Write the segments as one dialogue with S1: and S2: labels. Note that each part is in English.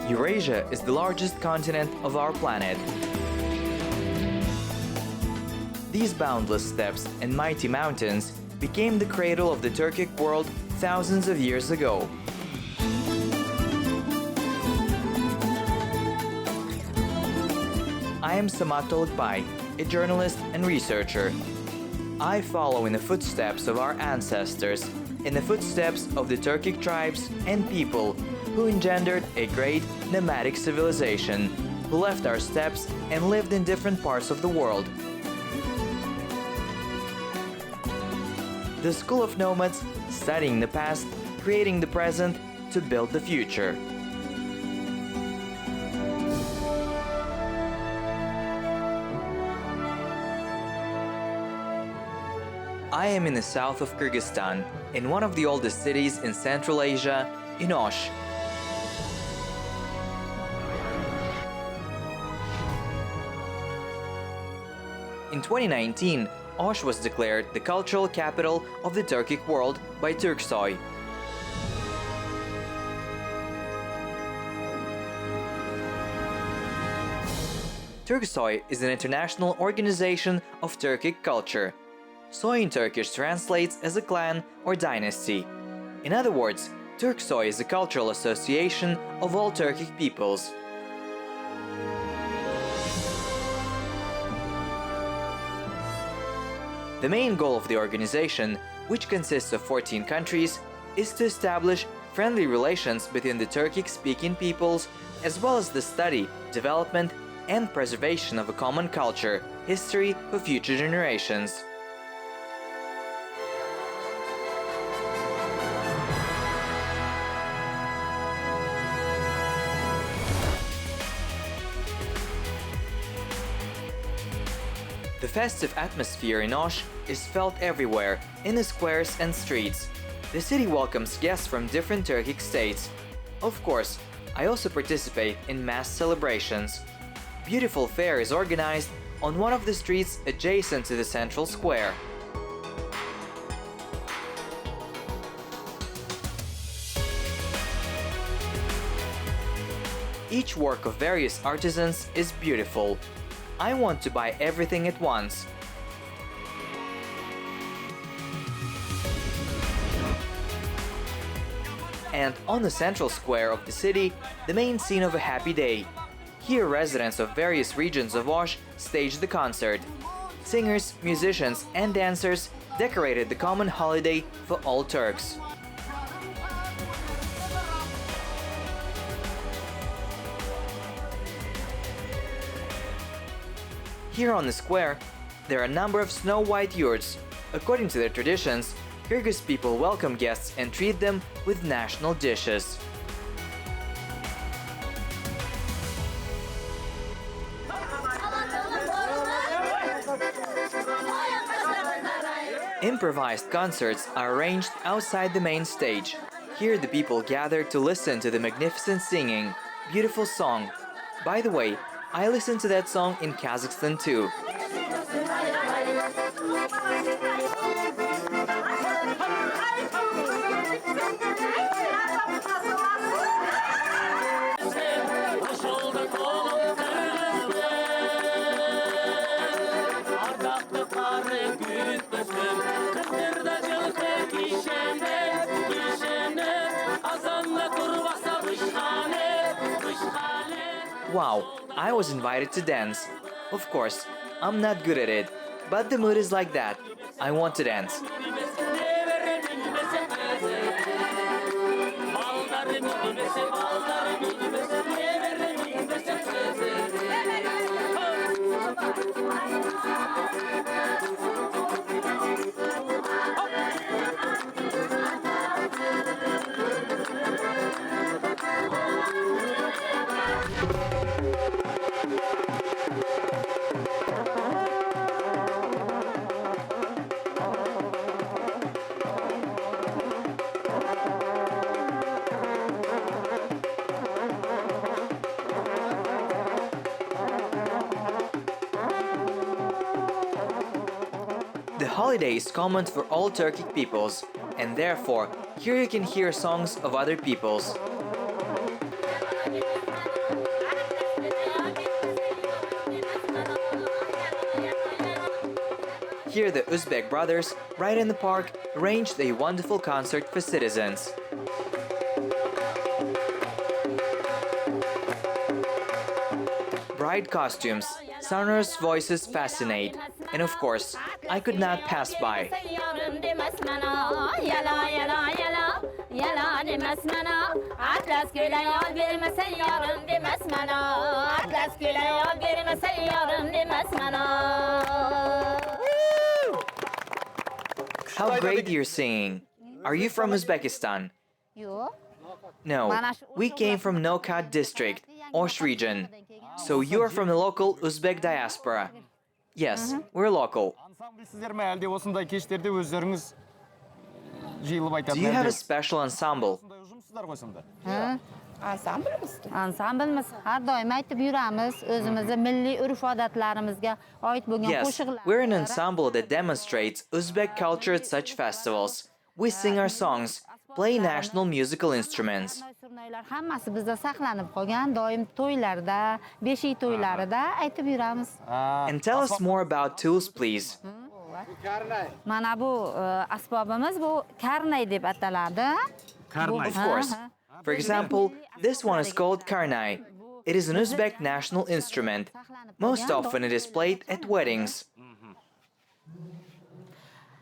S1: Eurasia is the largest continent of our planet. These boundless steppes and mighty mountains became the cradle of the Turkic world thousands of years ago. I am Samat Tolukbay, a journalist and researcher. I follow in the footsteps of our ancestors, in the footsteps of the Turkic tribes and people who engendered a great nomadic civilization, who left our steppes and lived in different parts of the world. The School of Nomads, studying the past, creating the present to build the future. I am in the south of Kyrgyzstan, in one of the oldest cities in Central Asia, in Osh. In 2019, Osh was declared the cultural capital of the Turkic world by TURKSOY. TURKSOY is an international organization of Turkic culture. Soy in Turkish translates as a clan or dynasty. In other words, TURKSOY is a cultural association of all Turkic peoples. The main goal of the organization, which consists of 14 countries, is to establish friendly relations between the Turkic-speaking peoples, as well as the study, development, and preservation of a common culture, history for future generations. The festive atmosphere in Osh is felt everywhere, in the squares and streets. The city welcomes guests from different Turkic states. Of course, I also participate in mass celebrations. Beautiful fair is organized on one of the streets adjacent to the central square. Each work of various artisans is beautiful. I want to buy everything at once. And on the central square of the city, the main scene of a happy day. Here residents of various regions of Osh staged the concert. Singers, musicians and dancers decorated the common holiday for all Turks. Here on the square, there are a number of snow-white yurts. According to their traditions, Kyrgyz people welcome guests and treat them with national dishes. Improvised concerts are arranged outside the main stage. Here the people gather to listen to the magnificent singing, beautiful song. By the way, I listened to that song in Kazakhstan too. Wow, I was invited to dance. Of course, I'm not good at it, but the mood is like that. I want to dance. The holiday is common for all Turkic peoples, and therefore, here you can hear songs of other peoples. Here the Uzbek brothers, right in the park, arranged a wonderful concert for citizens. Bright costumes, sonorous voices fascinate, and of course, I could not pass by. How great you're singing! Are you from Uzbekistan? No, we came from Nokat district, Osh region. So you are from the local Uzbek diaspora? Yes, we're local. Do you have a special ensemble?
S2: Ansamblimiz har doim aytib yuramiz, o'zimizning milliy urf-odatlarimizga oid bo'lgan
S1: Yes,
S2: qo'shiqlar.
S1: we're an ensemble that demonstrates Uzbek culture at such festivals. We sing our songs, play national musical instruments.
S2: Hammasi bizda saqlanib qolgan, doim to'ylarda, beshik to'ylarida aytib yuramiz.
S1: And tell us more about tools, please.
S2: Mana bu asbobimiz bu karnay deb ataladi.
S1: Of course. For example, this one is called karnay. It is an Uzbek national instrument. Most often it is played at weddings.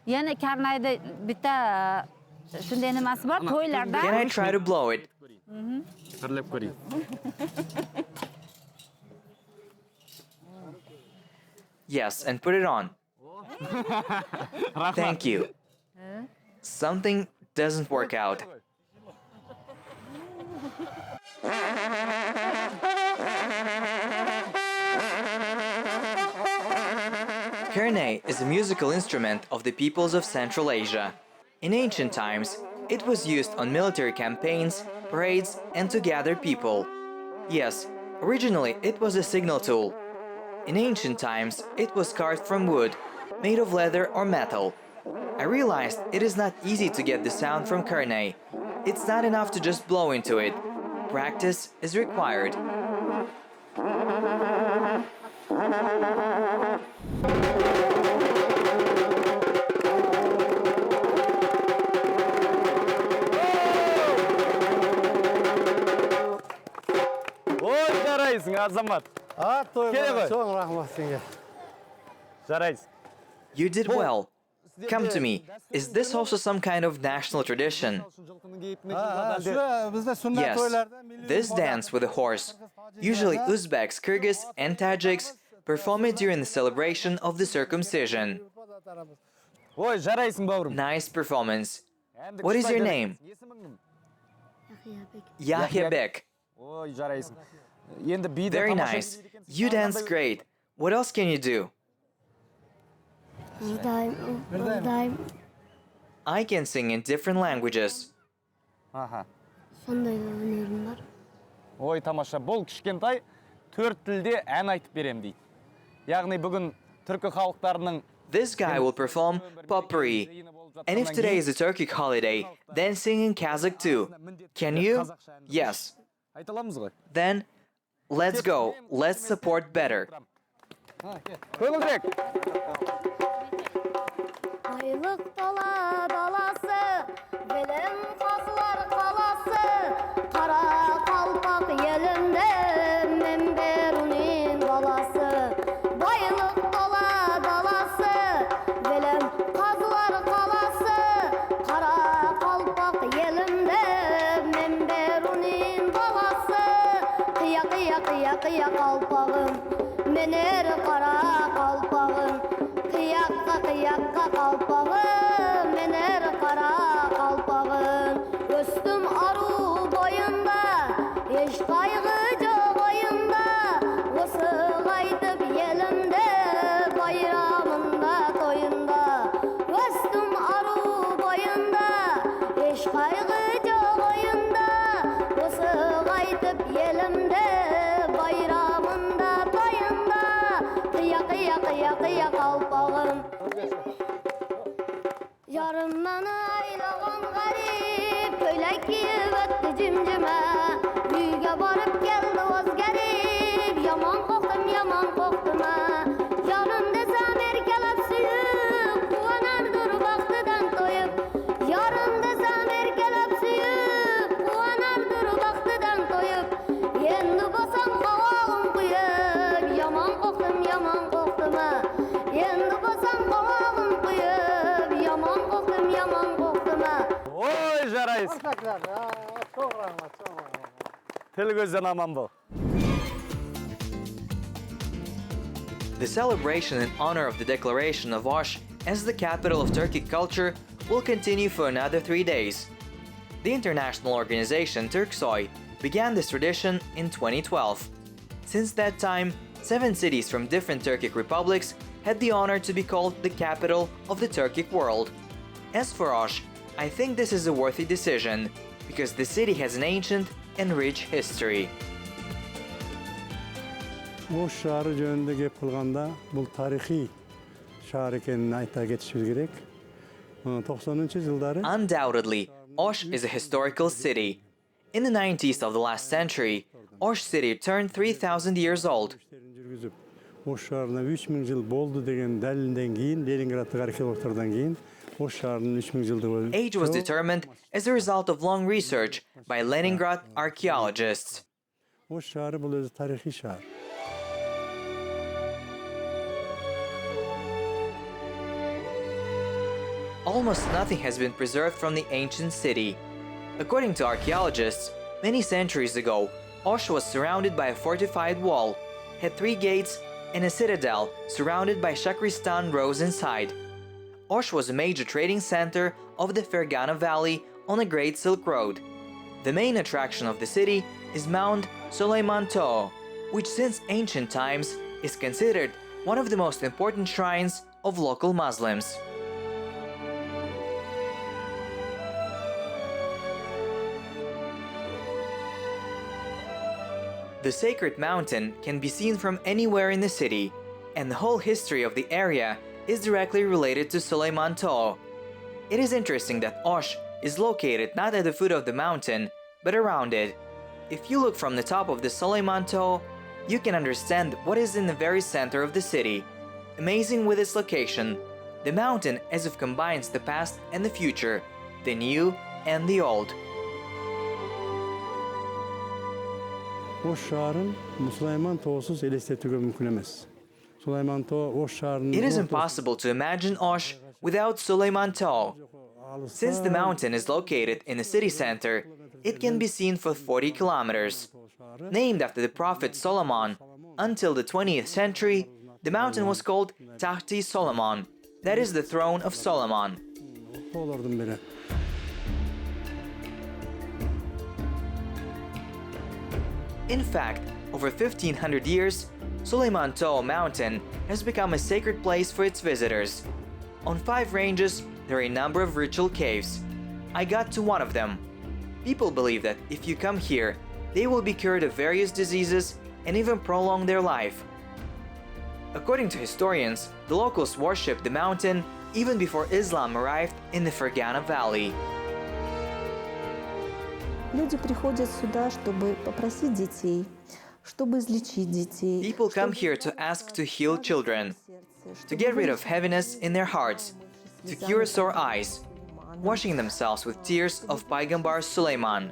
S2: Yana karnayda bitta shunday nimasi bor, to'ylarda.
S1: Can I try to blow it? Yes, and put it on. Thank you. Something doesn't work out. Karnay is a musical instrument of the peoples of Central Asia. In ancient times, it was used on military campaigns, parades, and to gather people. Yes, originally it was a signal tool. In ancient times, it was carved from wood, made of leather or metal. I realized it is not easy to get the sound from karnay. It's not enough to just blow into it. Practice is required. You did well. Come to me. Is this also some kind of national tradition? Yes, this dance with a horse. Usually Uzbeks, Kyrgyz, and Tajiks perform it during the celebration of the circumcision. Nice performance. What is your name? Yahyabek. Very nice. You dance great. What else can you do? I can sing in different languages.
S3: Ой, тамаша, бұл кішкентай 4 тілде ән айтып берем дейді. Яғни бүгін түркі халықтарының
S1: This guy will perform potpourri. And if today is a Turkic holiday, then sing in Kazakh too. Can you? Yes.
S3: айта аламыз ғой.
S1: Then, let's go. Let's support better.
S3: Көңілдірек.
S4: Айлық дала даласы, белем қазылар қаласы, қара қалпақ елінде мен берунин баласы. Байлық дала даласы, белем қазылар қаласы, қара қалпақ елінде мен берунин баласы. Қия қия қия қия қалпағым, менер қара қалпағым. Қияққа қияққа қалпағым, менер қара қалпағым. Өстім ару бойында, еш қайғы жоқ ойымда. Осы қайтып елімде, байрамында тойында. Өстім ару бойында, еш қайғы жоқ ойымда. Осы қайтып елімде, байрамында тойында. Қия қия қия қия қалпағым. Yarımdan aylağın garip, köylek kiyip öttü cimcime. Büyüge barıp geldi oz garip, yaman koktum ha. Yarım desem erkelep suyu,
S5: Rahmetler. Ya, çok rahmet, çok rahmet.
S3: Til көзден аман бол.
S1: The celebration in honor of the declaration of Osh as the capital of Turkic culture will continue for another 3 days. The international organization TURKSOY began this tradition in 2012. Since that time, 7 cities from different Turkic republics had the honor to be called the capital of the Turkic world. As for Osh, I think this is a worthy decision, because the city has an ancient and rich history.
S5: Oş şehri жөнүндө кеп кылганда бул тарыхый шаар экенин айта кетишибиз керек. 90-жылдары
S1: Undoubtedly, Osh is a historical city. In the 90s of the last century, Osh city turned 3,000 years old.
S5: жүргүзүп, Ош шаарына 3000 жыл болду деген далилден кийин, Ленинграддык археологтордон кийин Ош шаарынын 3000 жылдыгы
S1: Age was determined as a result of long research by Leningrad archaeologists.
S5: Ош шаары бул өзү тарыхый шаар.
S1: Almost nothing has been preserved from the ancient city. According to archaeologists, many centuries ago, Osh was surrounded by a fortified wall, had 3 gates, and a citadel surrounded by shakhristan rows inside. Osh was a major trading center of the Ferghana Valley on the Great Silk Road. The main attraction of the city is Mount Sulaiman Too, which since ancient times is considered one of the most important shrines of local Muslims. The sacred mountain can be seen from anywhere in the city, and the whole history of the area is directly related to Sulaiman Too. It is interesting that Osh is located not at the foot of the mountain, but around it. If you look from the top of the Sulaiman Too, you can understand what is in the very center of the city. Amazing with its location, the mountain as if combines the past and the future, the new and the old.
S5: Ош шаарын Сулайман тоосуз элестетүүгө мүмкүн эмес. Сулайман Тоо Ош шаарынын
S1: It is impossible to imagine Osh without Sulaiman Too. Since the mountain is located in the city center, it can be seen for 40 kilometers. Named after the prophet Solomon, until the 20th century, the mountain was called Tahti Solomon, that is the throne of Solomon.
S5: тоолордун бири.
S1: In fact, over 1500 years, Sulaiman Too mountain has become a sacred place for its visitors. On 5 ranges, there are a number of ritual caves. I got to one of them. People believe that if you come here, they will be cured of various diseases and even prolong their life. According to historians, the locals worshipped the mountain even before Islam arrived in the Ferghana Valley.
S6: Люди приходят сюда, чтобы попросить детей, чтобы излечить детей.
S1: People come here to ask to heal children, to get rid of heaviness in their hearts, to cure sore eyes, washing themselves with tears of Paigambar Sulaiman,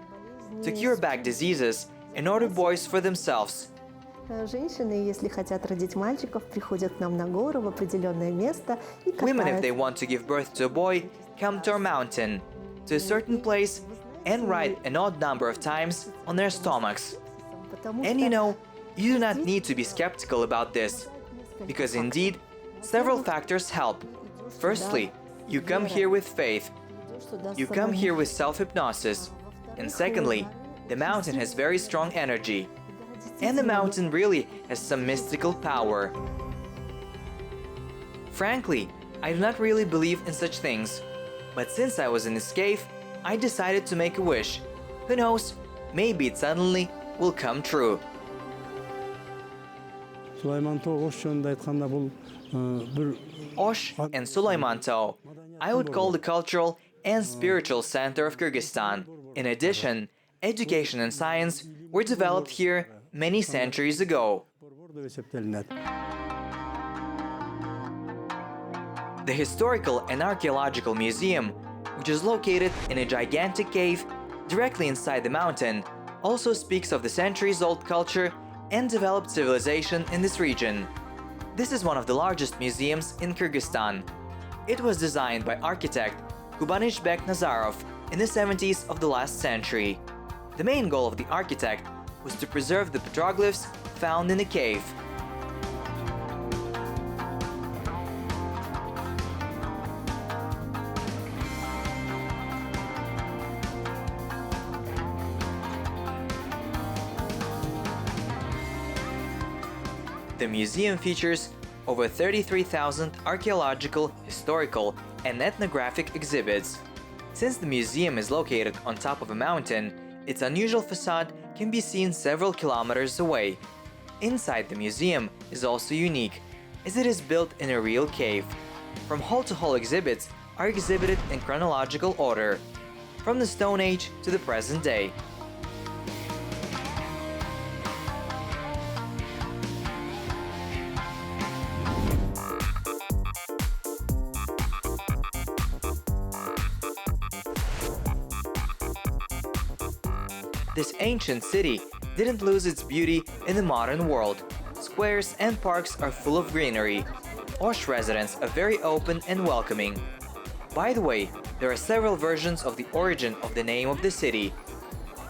S1: to cure back diseases and order boys for themselves.
S6: Женщины, если хотят родить мальчиков, приходят к нам на гору в определенное место и
S1: Women, if they
S6: катаются.
S1: want to give birth to a boy, come to our mountain, to a certain place, and ride an odd number of times on their stomachs.
S6: Потому
S1: And
S6: что
S1: you know, you do not need to be skeptical about this, because indeed, several factors help. Firstly, you come here with faith.
S6: сюда
S1: You come here with self-hypnosis. And secondly, the mountain has very strong energy. And the mountain really has some mystical power. Frankly, I do not really believe in such things. But since I was in this cave, I decided to make a wish. Who knows, maybe it suddenly will come true.
S5: Сулайман Тоо Ош жөнүндө айтканда бул бир
S1: Osh and Sulaiman Too, I would call the cultural and spiritual center of Kyrgyzstan. In addition, education and science were developed here many centuries ago.
S5: борбор деп эсептелинет.
S1: The Historical and Archaeological Museum, which is located in a gigantic cave directly inside the mountain, also speaks of the centuries-old culture and developed civilization in this region. This is one of the largest museums in Kyrgyzstan. It was designed by architect Jibek Nazarov in the 70s of the last century. The main goal of the architect was to preserve the petroglyphs found in the cave. The museum features over 33,000 archaeological, historical, and ethnographic exhibits. Since the museum is located on top of a mountain, its unusual facade can be seen several kilometers away. Inside the museum is also unique, as it is built in a real cave. From hall to hall exhibits are exhibited in chronological order, from the Stone Age to the present day. This ancient city didn't lose its beauty in the modern world. Squares and parks are full of greenery. Osh residents are very open and welcoming. By the way, there are several versions of the origin of the name of the city.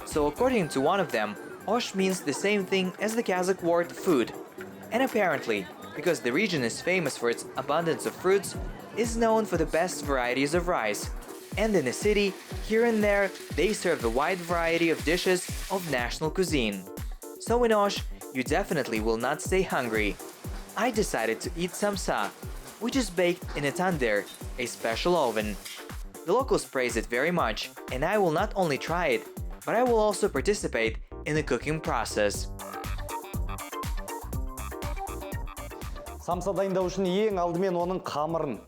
S1: So according to one of them, Osh means the same thing as the Kazakh word food. And apparently, because the region is famous for its abundance of fruits, is known for the best varieties of rice. And in the city, here and there, they serve a wide variety of dishes of national cuisine. So in Osh, you definitely will not stay hungry. I decided to eat samsa, which is baked in a tandir, a special oven. The locals praise it very much, and I will not only try it, but I will also participate in the cooking process.
S3: Самса дайындау үшін ең алдымен оның қамырын.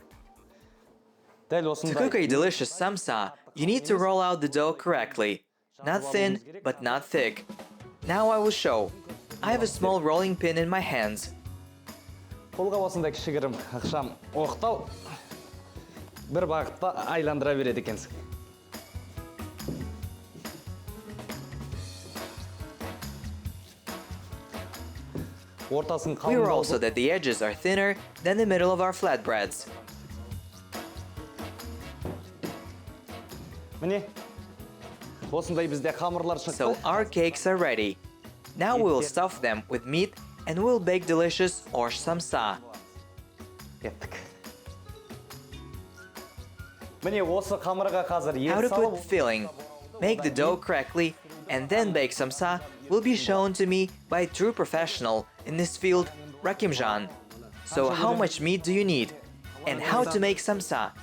S1: To cook a delicious samsa, you need to roll out the dough correctly. Not thin, but not thick. Now I will show. I have a small rolling pin in my hands.
S3: Қолға осындай кішігірім ықшам оқтау бір бағытта айландыра береді екенсің. Ортасын
S1: We roll so that the edges are thinner than the middle of our flatbreads.
S3: Міне, осындай бізде қамырлар шықты.
S1: So our cakes are ready. Now we will stuff them with meat and we'll bake delicious Osh samsa.
S3: Кеттік. Міне осы қамырға қазір
S1: How
S3: ет
S1: to
S3: салып,
S1: put filling, make the dough correctly, and then bake samsa will be shown to me by a true professional in this field, Rakimjan. So how much meat do you need? And how to make samsa?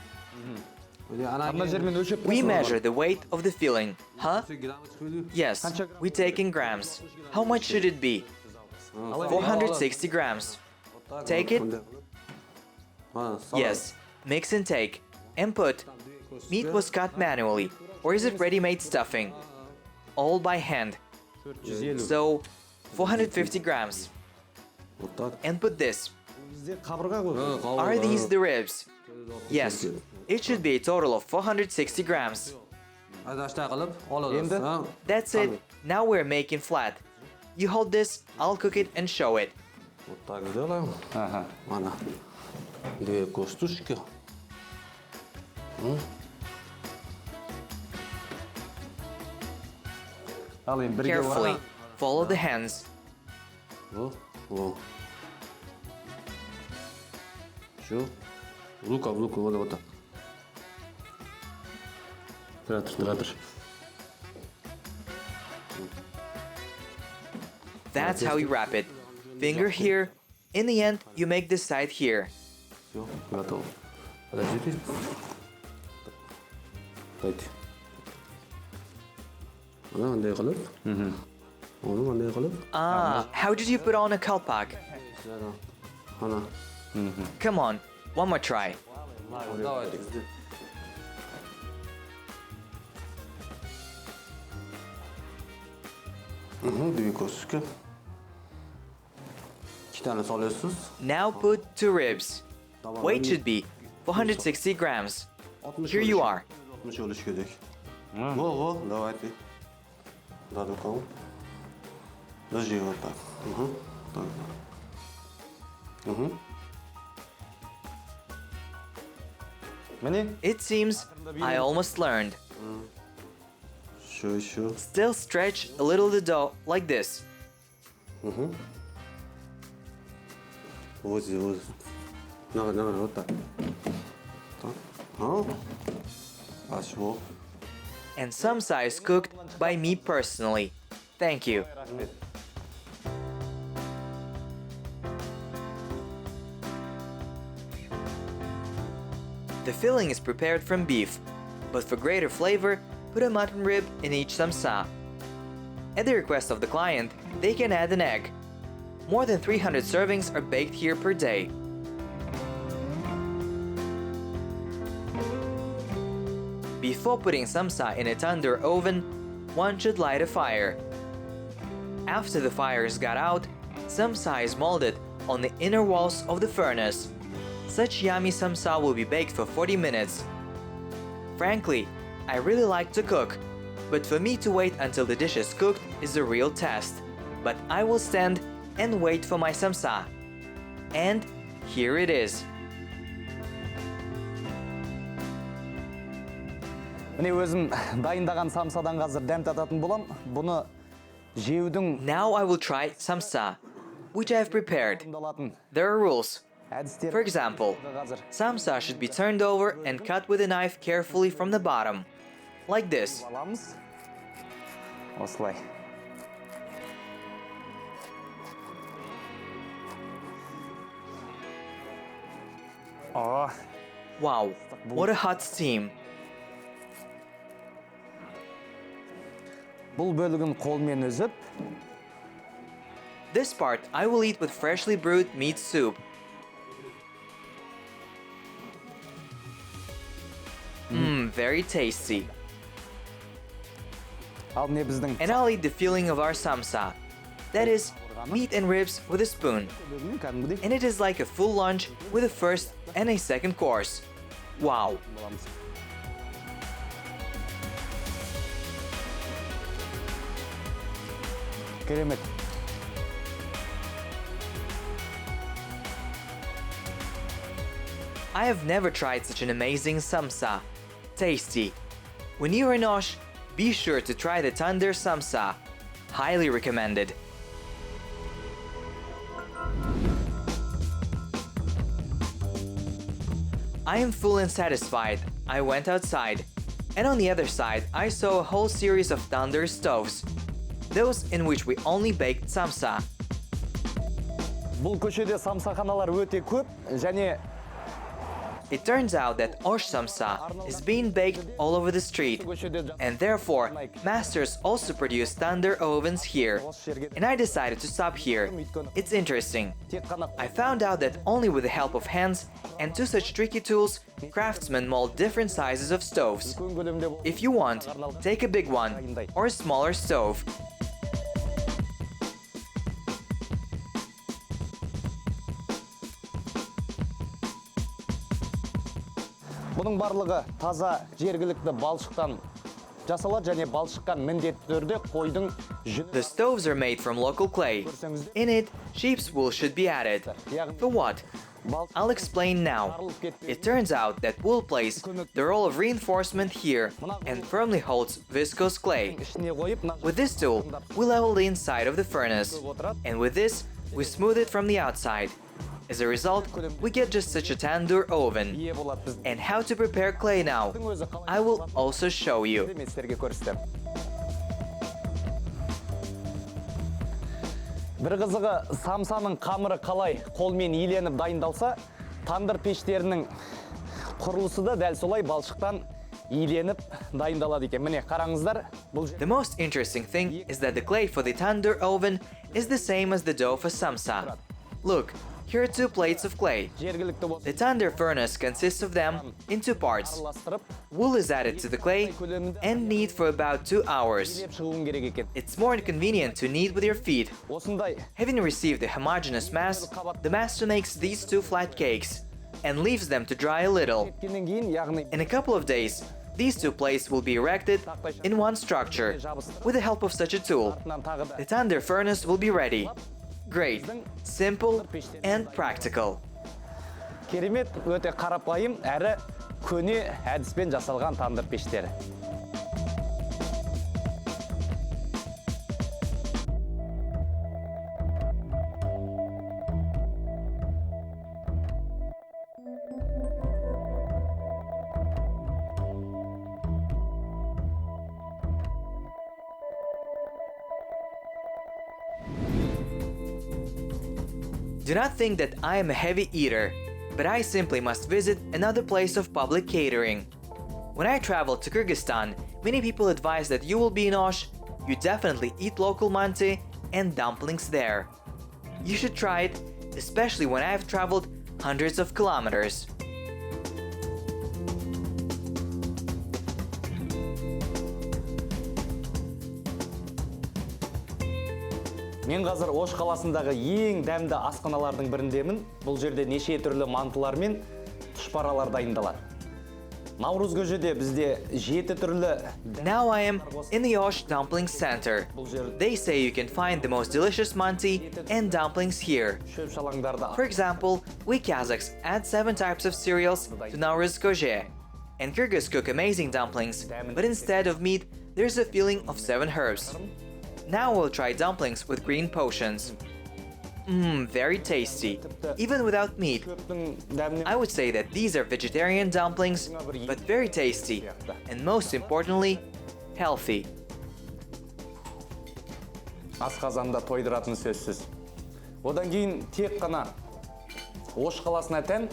S3: ана жермен өлшеп
S1: We measure the weight of the filling, huh? Yes, we take in grams. How much should it be? 460 grams. Take it? Yes, mix and take. And put. Meat was cut manually, or is it ready-made stuffing? All by hand. So, 450 grams. And put this. Are these the ribs? Yes, it should be a total of 460 grams. That's it. Now we're making flat. You hold this, I'll cook it and show it. Carefully, follow the hands. That's how you wrap it. Finger here. In the end, you make this side here. Ah, how did you put on a kalpak? Come on, one more try. Now put 2 ribs. Weight should be 460 grams. Here you are. It seems I almost learned.
S7: Еще.
S1: Still stretch a little the dough like this.
S7: Вот здесь, вот. Давай, вот так. Так. Хорошо.
S1: And samsa is cooked by me personally. Thank you. The filling is prepared from beef, but for greater flavor, put a mutton rib in each samsa. At the request of the client, they can add an egg. More than 300 servings are baked here per day. Before putting samsa in a tandoor oven, one should light a fire. After the fire is got out, samsa is molded on the inner walls of the furnace. Such yummy samsa will be baked for 40 minutes. Frankly, I really like to cook, but for me to wait until the dish is cooked is a real test. But I will stand and wait for my samsa. And here it is.
S3: Міне өзім дайындаған самсадан қазір дәм тататын болам. Бұны жеудің
S1: Now I will try samsa, which I have prepared. There are rules. For example, samsa should be turned over and cut with a knife carefully from the bottom, like this.
S3: аламыз. Осылай.
S1: Wow, what a hot steam.
S3: Бұл бөлігін қолмен үзіп,
S1: This part I will eat with freshly brewed meat soup. Very tasty.
S3: ал не біздің
S1: And I'll eat the filling of our samsa. That is, meat and ribs with a spoon.
S3: кәдімгідей
S1: And it is like a full lunch with a first and a second course. Wow.
S3: боламыз. Керемет.
S1: I have never tried such an amazing samsa. Tasty. When you're in Osh, be sure to try the tandoor samsa. Highly recommended. I am full and satisfied. I went outside. And on the other side, I saw a whole series of tandoor stoves. Those in which we only baked samsa.
S3: Бұл көшеде самсаханалар өте көп, және
S1: It turns out that Osh samsa is being baked all over the street, and therefore masters also produce tandoor ovens here. And I decided to stop here. It's interesting. I found out that only with the help of hands and two such tricky tools, craftsmen mold different sizes of stoves. If you want, take a big one or a smaller stove.
S3: бұның барлығы таза жергілікті балшықтан жасалады, және балшыққан міндетті түрде қойдың жүні.
S1: The stoves are made from local clay. In it, sheep's wool should be added. For what? I'll explain now. It turns out that wool plays the role of reinforcement here and firmly holds viscose clay.
S3: ішіне қойып,
S1: With this tool, we level the inside of the furnace, and with this, we smooth it from the outside. As a result, we get just such a tandoor oven.
S3: ие болады біздің.
S1: And how to prepare clay now, I will also show you.
S3: Мен сіздерге көрсетемін. Бір қызығы, самсаның қамыры қалай қолмен иленіп дайындалса, тандыр пештерінің құрылысы да дәл солай балшықтан иленіп дайындалады екен. Міне, қараңыздар, бұл
S1: The most interesting thing is that the clay for the tandoor oven is the same as the dough for samsa. Look, here are two plates of clay.
S3: жергілікті болсын.
S1: The tandoor furnace consists of them in two parts.
S3: Араластырып,
S1: Wool is added to the clay and knead for about 2 hours.
S3: илеп шығуын керек екен.
S1: It's more convenient to knead with your feet.
S3: Осындай
S1: Having received a homogeneous mass, the master makes these two flat cakes and leaves them to dry a little.
S3: еткеннен кейін, яғни
S1: In a couple of days, these two plates will be erected in one structure. With the help of such a tool,
S3: артынан тағы да
S1: the tandoor furnace will be ready. Great, simple, and practical.
S3: керемет, өте қарапайым, әрі көне әдіспен жасалған тандыр пештері.
S1: Do not think that I am a heavy eater, but I simply must visit another place of public catering. When I traveled to Kyrgyzstan, many people advise that you will be in Osh, you definitely eat local manti and dumplings there. You should try it, especially when I have traveled hundreds of kilometers.
S3: Мен қазір Ош қаласындағы ең дәмді асханалардың біріндемін. Бұл жерде неше түрлі мантылар мен тұшпаралар дайындалады. Наурыз көжеде бізде 7 түрлі.
S1: Now I am in the Osh Dumpling Center. They say you can find the most delicious manti and dumplings here. For example, we Kazakhs add 7 types of cereals to Nauruz Koje. And Kyrgyz cook amazing dumplings, but instead of meat, there's a feeling of 7 herbs. Now we'll try dumplings with green potions. Very tasty, even without meat. I would say that these are vegetarian dumplings, but very tasty, and most importantly, healthy.
S3: Асқазанда тойдыратын сөзсіз. Одан кейін тек қана Ош қаласына тән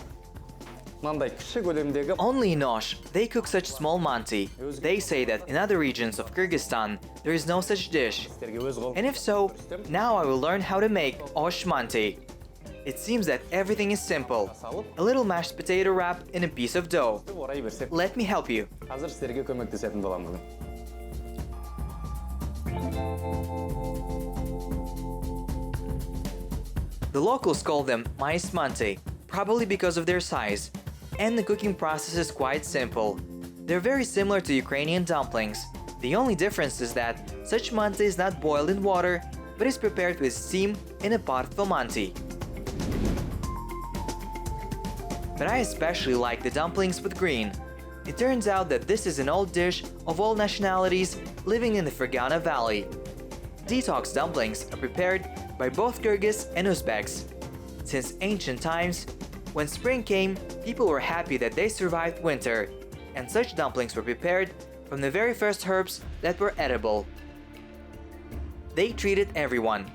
S3: мынандай кіші көлемдегі.
S1: Only in Osh they cook such small manti. They say that in other regions of Kyrgyzstan there is no such dish. And if so, now I will learn how to make Osh manti. It seems that everything is simple. A little mashed potato wrapped in a piece of dough. Let me help you.
S3: Қазір сіздерге көмектесетін боламын бүгін.
S1: The locals call them mais manti, probably because of their size. And the cooking process is quite simple. They're very similar to Ukrainian dumplings. The only difference is that such manti is not boiled in water, but is prepared with steam in a pot for manti. But I especially like the dumplings with green. It turns out that this is an old dish of all nationalities living in the Ferghana Valley. Detox dumplings are prepared by both Kyrgyz and Uzbeks. Since ancient times, when spring came, people were happy that they survived winter, and such dumplings were prepared from the very first herbs that were edible. They treated everyone,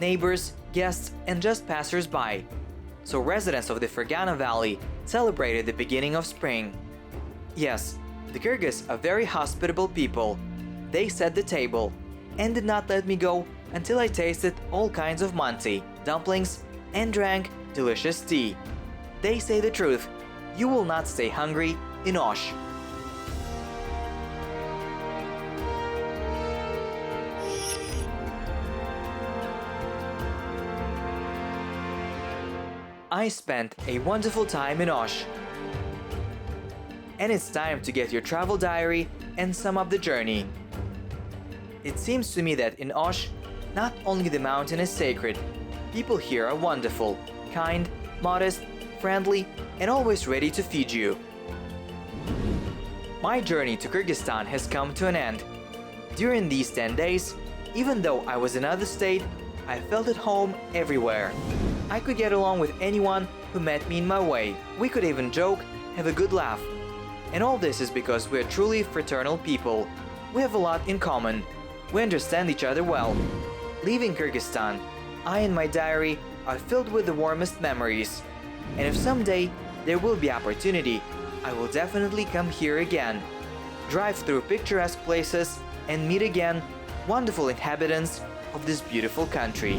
S1: neighbors, guests, and just passers-by. So residents of the Ferghana Valley celebrated the beginning of spring. Yes, the Kyrgyz are very hospitable people. They set the table and did not let me go until I tasted all kinds of manti, dumplings, and drank delicious tea. They say the truth. You will not stay hungry in Osh. I spent a wonderful time in Osh. And it's time to get your travel diary and sum up the journey. It seems to me that in Osh, not only the mountain is sacred, people here are wonderful, kind, modest, friendly, and always ready to feed you. My journey to Kyrgyzstan has come to an end. During these 10 days, even though I was in another state, I felt at home everywhere. I could get along with anyone who met me in my way. We could even joke, have a good laugh. And all this is because we're truly fraternal people. We have a lot in common. We understand each other well. Leaving Kyrgyzstan, I and my diary are filled with the warmest memories. And if someday there will be opportunity, I will definitely come here again. Drive through picturesque places and meet again wonderful inhabitants of this beautiful country.